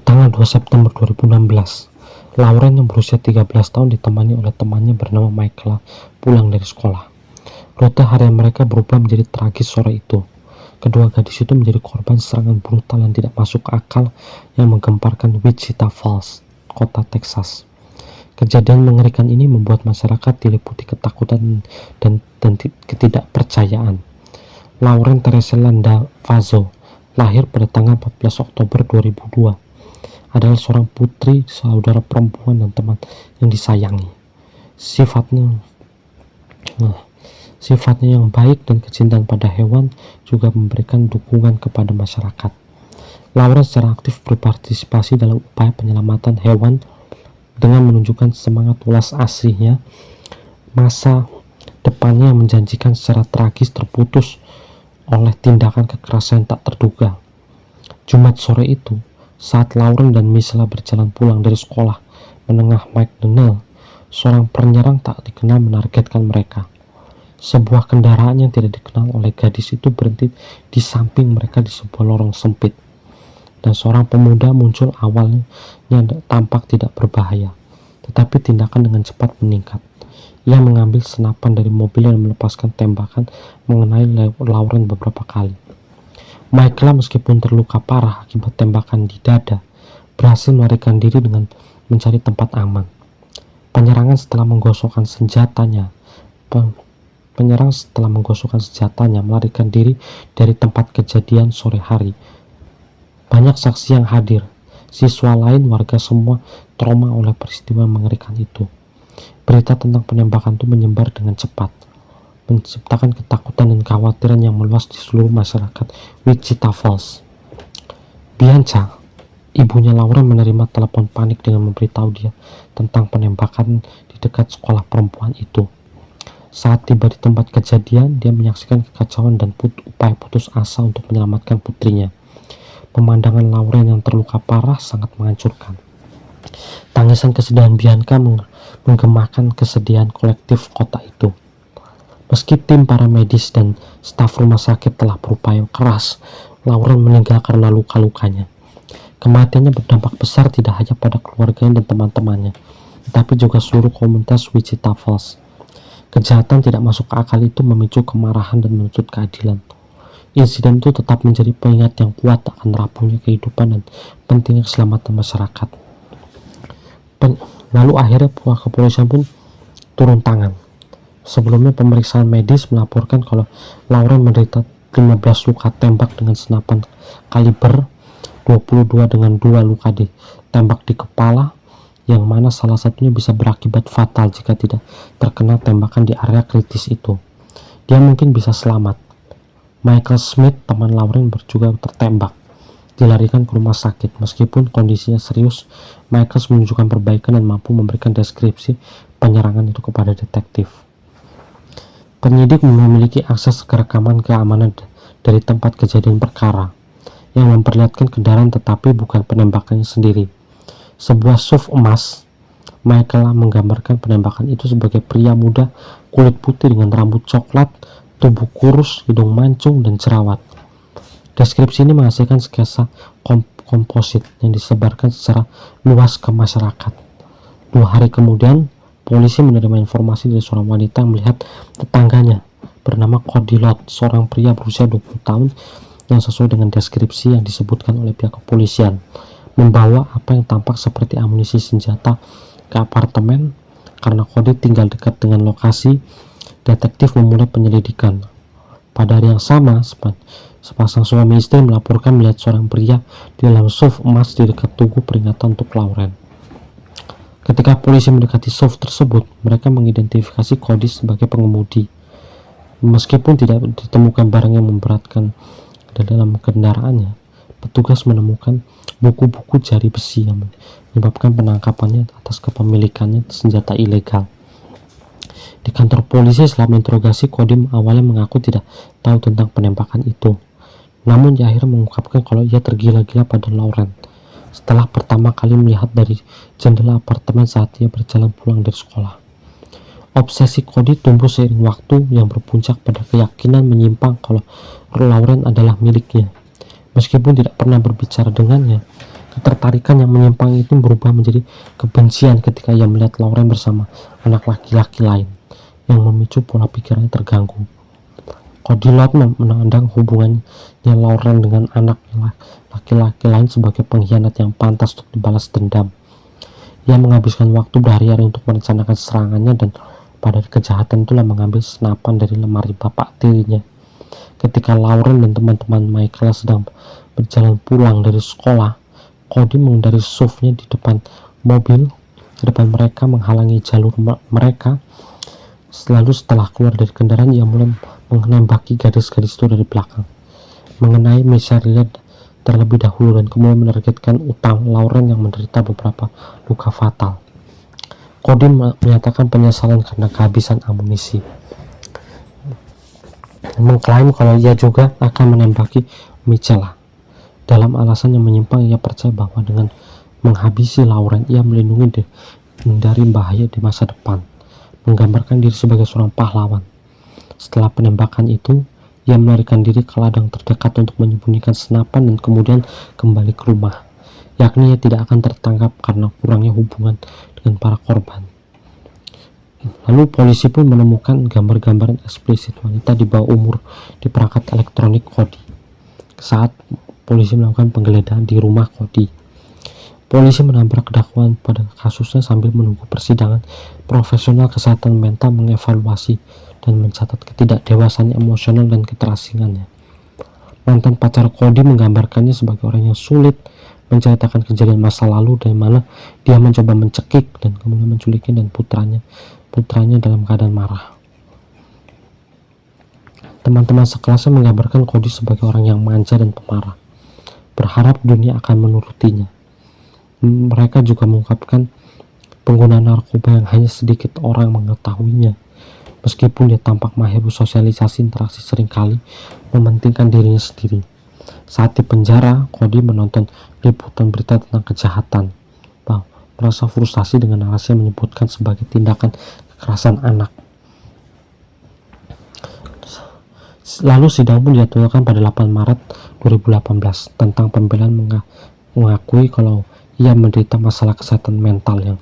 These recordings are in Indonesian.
Tanggal 2 September 2016, Lauren yang berusia 13 tahun ditemani oleh temannya bernama Michaela pulang dari sekolah. Rute harian mereka berubah menjadi tragis sore itu. Kedua gadis itu menjadi korban serangan brutal yang tidak masuk akal yang menggemparkan Wichita Falls, kota Texas. Kejadian mengerikan ini membuat masyarakat diliputi ketakutan dan ketidakpercayaan. Lauren Teresa Landavazo lahir pada tanggal 14 Oktober 2002. Adalah seorang putri, saudara perempuan dan teman yang disayangi. Sifatnya yang baik dan kecintaan pada hewan juga memberikan dukungan kepada masyarakat. Lauren secara aktif berpartisipasi dalam upaya penyelamatan hewan dengan menunjukkan semangat ulas aslinya. Masa depannya yang menjanjikan secara tragis terputus oleh tindakan kekerasan tak terduga. Jumat sore itu, saat Lauren dan Michaela berjalan pulang dari sekolah menengah McDonnell, seorang penyerang tak dikenal menargetkan mereka. Sebuah kendaraan yang tidak dikenal oleh gadis itu berhenti di samping mereka di sebuah lorong sempit, dan seorang pemuda muncul. Awalnya tampak tidak berbahaya, tetapi tindakan dengan cepat meningkat. Ia mengambil senapan dari mobil dan melepaskan tembakan mengenai Lauren beberapa kali. Michaela, meskipun terluka parah akibat tembakan di dada, berhasil melarikan diri dengan mencari tempat aman. Penyerang setelah menggosokkan senjatanya melarikan diri dari tempat kejadian sore hari. Banyak saksi yang hadir, siswa lain, warga, semua trauma oleh peristiwa mengerikan itu. Berita tentang penembakan itu menyebar dengan cepat, menciptakan ketakutan dan kekhawatiran yang meluas di seluruh masyarakat Wichita Falls. Bianca, ibunya Lauren, menerima telepon panik dengan memberitahu dia tentang penembakan di dekat sekolah perempuan itu. Saat tiba di tempat kejadian, dia menyaksikan kekacauan dan upaya putus asa untuk menyelamatkan putrinya. Pemandangan Lauren yang terluka parah sangat menghancurkan. Tangisan kesedihan Bianca menggemakan kesedihan kolektif kota itu. Meski tim para medis dan staf rumah sakit telah berupaya keras, Lauren meninggal karena luka-lukanya. Kematiannya berdampak besar tidak hanya pada keluarganya dan teman-temannya, tetapi juga seluruh komunitas Wichita Falls. Kejahatan tidak masuk akal itu memicu kemarahan dan menuntut keadilan. Insiden itu tetap menjadi pengingat yang kuat akan rapuhnya kehidupan dan pentingnya keselamatan masyarakat. Lalu akhirnya pihak kepolisian pun turun tangan. Sebelumnya pemeriksaan medis melaporkan kalau Lauren menderita 15 luka tembak dengan senapan kaliber 22 dengan 2 luka ditembak di kepala, yang mana salah satunya bisa berakibat fatal jika tidak terkena tembakan di area kritis itu. Dia mungkin bisa selamat. Michael Smith, teman Lauren, juga tertembak, dilarikan ke rumah sakit. Meskipun kondisinya serius, Michael menunjukkan perbaikan dan mampu memberikan deskripsi penyerangan itu kepada detektif. Penyidik memiliki akses ke rekaman keamanan dari tempat kejadian perkara yang memperlihatkan kendaraan tetapi bukan penembakannya sendiri. Sebuah SUV emas. Michaela menggambarkan penembakan itu sebagai pria muda kulit putih dengan rambut coklat, tubuh kurus, hidung mancung, dan jerawat. Deskripsi ini menghasilkan sketsa komposit yang disebarkan secara luas ke masyarakat. 2 hari kemudian, polisi menerima informasi dari seorang wanita yang melihat tetangganya bernama Cody Lott, seorang pria berusia 20 tahun yang sesuai dengan deskripsi yang disebutkan oleh pihak kepolisian, membawa apa yang tampak seperti amunisi senjata ke apartemen. Karena Cody tinggal dekat dengan lokasi, detektif memulai penyelidikan. Pada hari yang sama, sepasang suami istri melaporkan melihat seorang pria di dalam SUV emas di dekat tugu peringatan untuk Lauren. Ketika polisi mendekati SUV tersebut, mereka mengidentifikasi Cody sebagai pengemudi. Meskipun tidak ditemukan barang yang memberatkan dalam kendaraannya, petugas menemukan buku-buku jari besi yang menyebabkan penangkapannya atas kepemilikannya senjata ilegal. Di kantor polisi, setelah menginterogasi, Cody awalnya mengaku tidak tahu tentang penembakan itu. Namun dia akhirnya mengungkapkan kalau ia tergila-gila pada Lauren setelah pertama kali melihat dari jendela apartemen saat ia berjalan pulang dari sekolah. Obsesi Cody tumbuh seiring waktu yang berpuncak pada keyakinan menyimpang kalau Lauren adalah miliknya. Meskipun tidak pernah berbicara dengannya, Ketertarikan yang menyimpang itu berubah menjadi kebencian ketika ia melihat Lauren bersama anak laki-laki lain, yang memicu pola pikirnya terganggu. Cody Lot memandang hubungannya Lauren dengan anak laki-laki lain sebagai pengkhianat yang pantas untuk dibalas dendam. Ia menghabiskan waktu berhari-hari untuk merencanakan serangannya, dan pada kejahatan itulah mengambil senapan dari lemari bapak tirinya. Ketika Lauren dan teman-teman Michael sedang berjalan pulang dari sekolah, Cody menghindari SUV-nya di depan mobil. Di depan mereka menghalangi jalur mereka. Lalu setelah keluar dari kendaraan, ia mulai menembaki gadis-gadis itu dari belakang, mengenai Michelle terlebih dahulu, dan kemudian menargetkan utang Lauren yang menderita beberapa luka fatal. Cody menyatakan penyesalan karena kehabisan amunisi, mengklaim kalau ia juga akan menembaki Michelle. Dalam alasan yang menyimpang, ia percaya bahwa dengan menghabisi Lauren, ia melindungi dari bahaya di masa depan, menggambarkan diri sebagai seorang pahlawan. Setelah penembakan itu, ia melarikan diri ke ladang terdekat untuk menyembunyikan senapan dan kemudian kembali ke rumah, yakni ia tidak akan tertangkap karena kurangnya hubungan dengan para korban. Lalu polisi pun menemukan gambar-gambaran eksplisit wanita di bawah umur di perangkat elektronik Cody saat polisi melakukan penggeledahan di rumah Cody. Polisi menabrak dakwaan pada kasusnya sambil menunggu persidangan. Profesional kesehatan mental mengevaluasi dan mencatat ketidakdewasaan emosional dan keterasingannya. Mantan pacar Cody menggambarkannya sebagai orang yang sulit menceritakan kejadian masa lalu, dari mana dia mencoba mencekik dan kemudian menculiknya dan putranya dalam keadaan marah. Teman-teman sekelasnya menggambarkan Cody sebagai orang yang manja dan pemarah, berharap dunia akan menurutinya. Mereka juga mengungkapkan penggunaan narkoba yang hanya sedikit orang mengetahuinya. Meskipun dia tampak mahir bersosialisasi interaksi, seringkali mementingkan dirinya sendiri. Saat di penjara, Cody menonton liputan berita tentang kejahatan, merasa frustasi dengan narasi yang menyebutkan sebagai tindakan kekerasan anak. Lalu sidang pun dijadwalkan pada 8 Maret 2018. Tentang pembelaan mengakui kalau ia menderita masalah kesehatan mental yang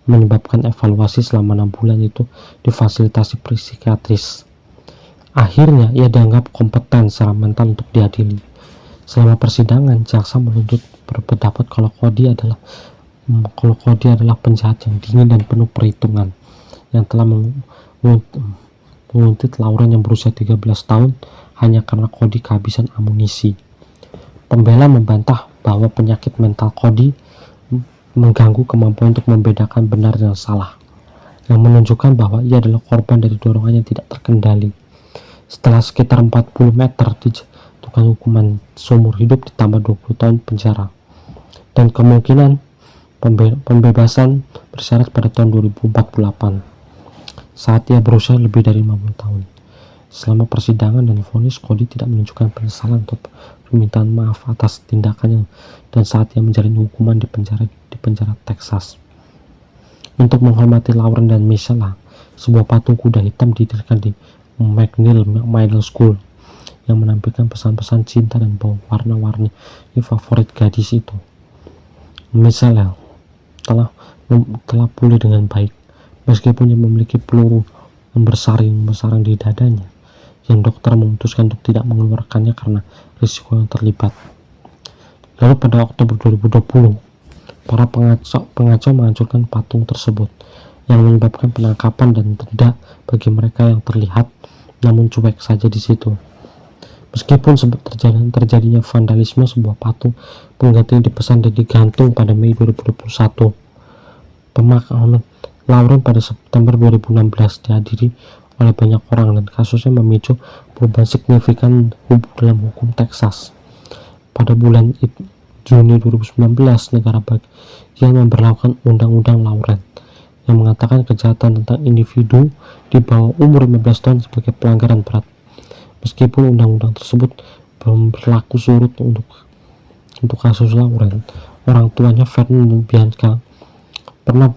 menyebabkan evaluasi selama 6 bulan itu difasilitasi psikiatris. Akhirnya ia dianggap kompeten secara mental untuk diadili. Selama persidangan, jaksa menuntut berpendapat kalau Cody adalah penjahat yang dingin dan penuh perhitungan, yang telah menguntit Lauren yang berusia 13 tahun hanya karena Cody kehabisan amunisi. Pembela membantah bahwa penyakit mental Cody mengganggu kemampuan untuk membedakan benar dan salah, yang menunjukkan bahwa ia adalah korban dari dorongan yang tidak terkendali. Setelah sekitar 40 meter, dijatuhkan hukuman seumur hidup ditambah 20 tahun penjara, dan kemungkinan pembebasan bersyarat pada tahun 2048 saat ia berusia lebih dari 50 tahun. Selama persidangan dan vonis, Cody tidak menunjukkan penyesalan atau permintaan maaf atas tindakannya, dan saat ia menjalani hukuman di penjara Texas. Untuk menghormati Lauren dan Michelle, sebuah patung kuda hitam didirikan di McNeil Middle School yang menampilkan pesan-pesan cinta dan bau warna-warni favorit gadis itu. Michelle telah pulih dengan baik, meskipun ia memiliki peluru yang bersarang di dadanya, yang dokter memutuskan untuk tidak mengeluarkannya karena risiko yang terlibat. Lalu pada Oktober 2020, para pengacau menghancurkan patung tersebut, yang menyebabkan penangkapan dan denda bagi mereka yang terlihat namun cuek saja di situ. Meskipun terjadinya vandalisme, sebuah patung pengganti dipesan dan digantung pada Mei 2021. Pemakaman Lauren pada September 2016 dihadiri oleh banyak orang, dan kasusnya memicu perubahan signifikan dalam hukum Texas. Pada bulan Juni 2019, negara bagian memberlakukan Undang-Undang Lauren yang mengatakan kejahatan tentang individu di bawah umur 15 tahun sebagai pelanggaran berat. Meskipun undang-undang tersebut belum berlaku surut untuk kasus Lauren, orang tuanya Vernon dan Bianca pernah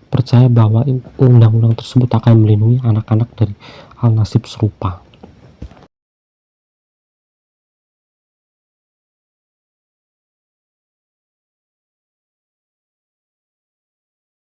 percaya bahwa undang-undang tersebut akan melindungi anak-anak dari hal nasib serupa.